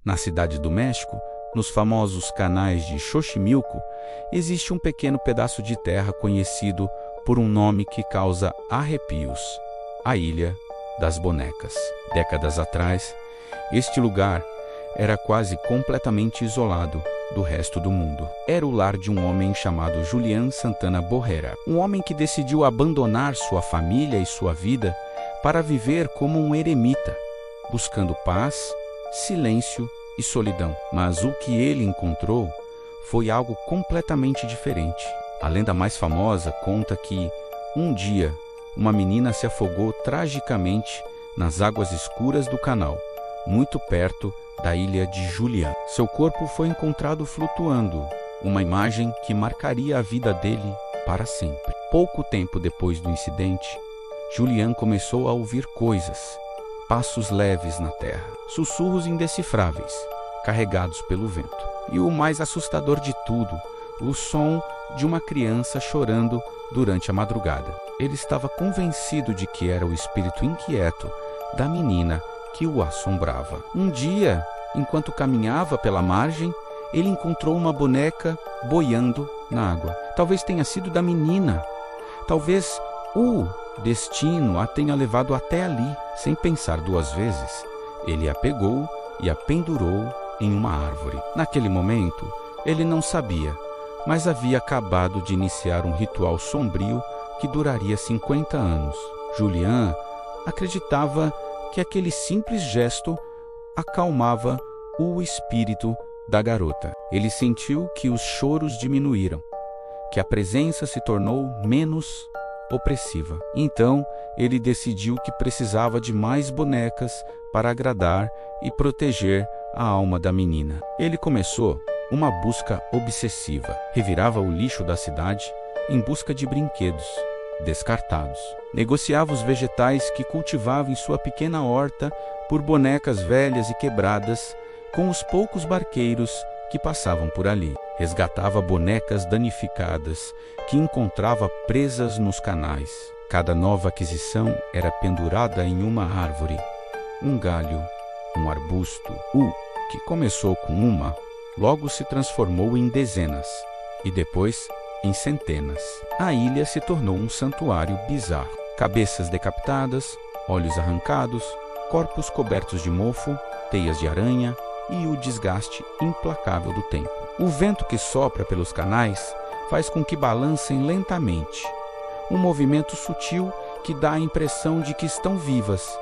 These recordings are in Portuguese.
Na cidade do México, nos famosos canais de Xochimilco, existe um pequeno pedaço de terra conhecido por um nome que causa arrepios: a Ilha das Bonecas. Décadas atrás, este lugar era quase completamente isolado do resto do mundo. Era o lar de um homem chamado Julián Santana Borrera, um homem que decidiu abandonar sua família e sua vida para viver como um eremita, buscando paz, silêncio e solidão. Mas o que ele encontrou foi algo completamente diferente. A lenda mais famosa conta que, um dia, uma menina se afogou tragicamente nas águas escuras do canal, muito perto da ilha de Julián. Seu corpo foi encontrado flutuando, uma imagem que marcaria a vida dele para sempre. Pouco tempo depois do incidente, Julián começou a ouvir coisas, passos leves na terra, sussurros indecifráveis, carregados pelo vento. E o mais assustador de tudo, o som de uma criança chorando durante a madrugada. Ele estava convencido de que era o espírito inquieto da menina que o assombrava. Um dia, enquanto caminhava pela margem, ele encontrou uma boneca boiando na água. Talvez tenha sido da menina. Talvez o destino a tenha levado até ali. Sem pensar duas vezes, ele a pegou e a pendurou em uma árvore. Naquele momento, ele não sabia, mas havia acabado de iniciar um ritual sombrio que duraria 50 anos. Julián acreditava que aquele simples gesto acalmava o espírito da garota. Ele sentiu que os choros diminuíram, que a presença se tornou menos opressiva. Então, ele decidiu que precisava de mais bonecas para agradar e proteger a alma da menina. Ele começou uma busca obsessiva. Revirava o lixo da cidade em busca de brinquedos descartados. Negociava os vegetais que cultivava em sua pequena horta por bonecas velhas e quebradas com os poucos barqueiros que passavam por ali. Resgatava bonecas danificadas que encontrava presas nos canais. Cada nova aquisição era pendurada em uma árvore, um galho, um arbusto. O que começou com uma, logo se transformou em dezenas e depois em centenas. A ilha se tornou um santuário bizarro. Cabeças decapitadas, olhos arrancados, corpos cobertos de mofo, teias de aranha e o desgaste implacável do tempo. O vento que sopra pelos canais faz com que balancem lentamente, um movimento sutil que dá a impressão de que estão vivas,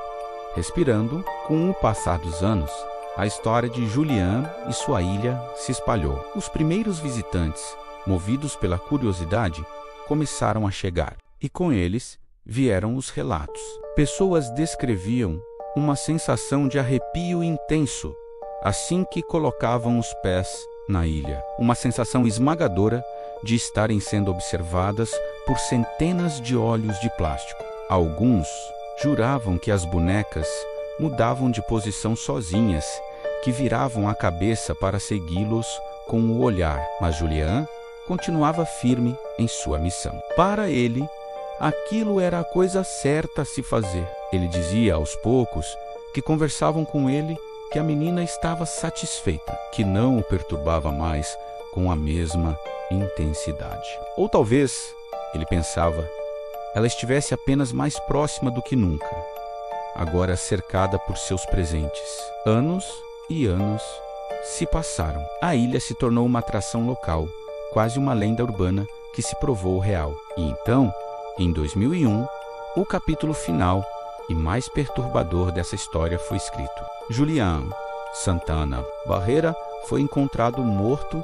respirando. Com o passar dos anos, a história de Julián e sua ilha se espalhou. Os primeiros visitantes, movidos pela curiosidade, começaram a chegar, e com eles vieram os relatos. Pessoas descreviam uma sensação de arrepio intenso assim que colocavam os pés na ilha, uma sensação esmagadora de estarem sendo observadas por centenas de olhos de plástico. Alguns juravam que as bonecas mudavam de posição sozinhas, que viravam a cabeça para segui-los com o olhar, mas Julián continuava firme em sua missão. Para ele, aquilo era a coisa certa a se fazer. Ele dizia aos poucos que conversavam com ele que a menina estava satisfeita, que não o perturbava mais com a mesma intensidade. Ou talvez, ele pensava, ela estivesse apenas mais próxima do que nunca, agora cercada por seus presentes. Anos e anos se passaram. A ilha se tornou uma atração local, quase uma lenda urbana que se provou real. E então, em 2001, o capítulo final e mais perturbador dessa história foi escrito. Julián Santana Borrera foi encontrado morto,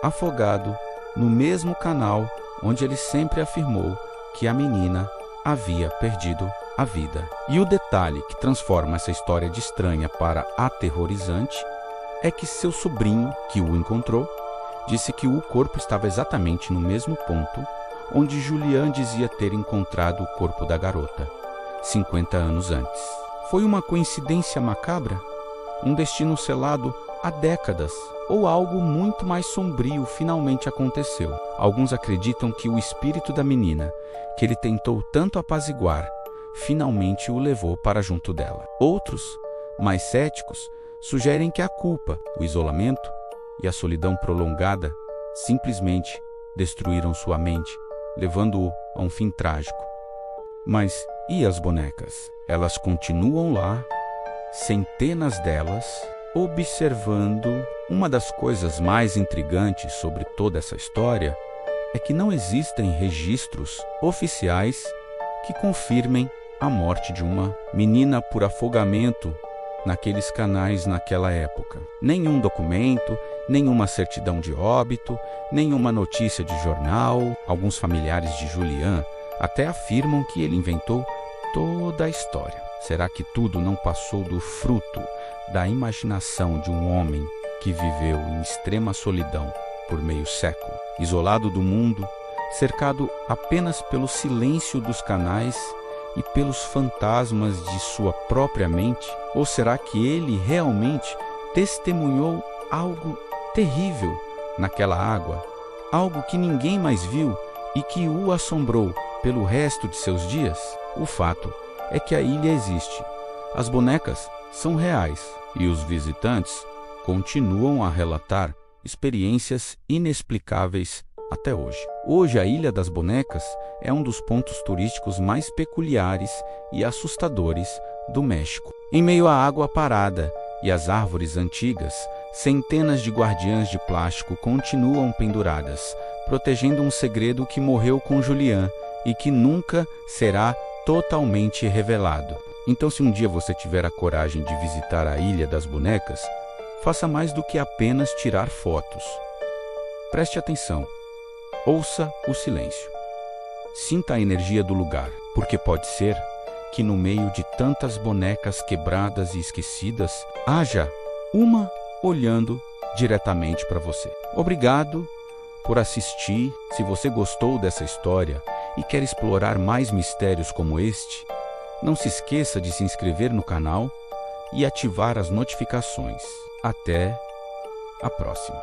afogado, no mesmo canal onde ele sempre afirmou que a menina havia perdido a vida. E o detalhe que transforma essa história de estranha para aterrorizante é que seu sobrinho, que o encontrou, disse que o corpo estava exatamente no mesmo ponto onde Julián dizia ter encontrado o corpo da garota, 50 anos antes. Foi uma coincidência macabra? Um destino selado há décadas? Ou algo muito mais sombrio finalmente aconteceu? Alguns acreditam que o espírito da menina, que ele tentou tanto apaziguar, finalmente o levou para junto dela. Outros, mais céticos, sugerem que a culpa, o isolamento e a solidão prolongada simplesmente destruíram sua mente, levando-o a um fim trágico. Mas e as bonecas? Elas continuam lá, centenas delas, observando. Uma das coisas mais intrigantes sobre toda essa história é que não existem registros oficiais que confirmem a morte de uma menina por afogamento naqueles canais naquela época. Nenhum documento, nenhuma certidão de óbito, nenhuma notícia de jornal. Alguns familiares de Julian até afirmam que ele inventou toda a história. Será que tudo não passou do fruto da imaginação de um homem que viveu em extrema solidão por meio século, isolado do mundo, cercado apenas pelo silêncio dos canais e pelos fantasmas de sua própria mente? Ou será que ele realmente testemunhou algo terrível naquela água, algo que ninguém mais viu e que o assombrou pelo resto de seus dias? O fato é que a ilha existe, as bonecas são reais e os visitantes continuam a relatar experiências inexplicáveis até hoje. Hoje, a Ilha das Bonecas é um dos pontos turísticos mais peculiares e assustadores do México. Em meio à água parada e às árvores antigas, centenas de guardiãs de plástico continuam penduradas, protegendo um segredo que morreu com Julian e que nunca será totalmente revelado. Então, se um dia você tiver a coragem de visitar a Ilha das Bonecas, faça mais do que apenas tirar fotos. Preste atenção. Ouça o silêncio. Sinta a energia do lugar, porque pode ser que no meio de tantas bonecas quebradas e esquecidas, haja uma olhando diretamente para você. Obrigado por assistir. Se você gostou dessa história e quer explorar mais mistérios como este, não se esqueça de se inscrever no canal e ativar as notificações. Até a próxima.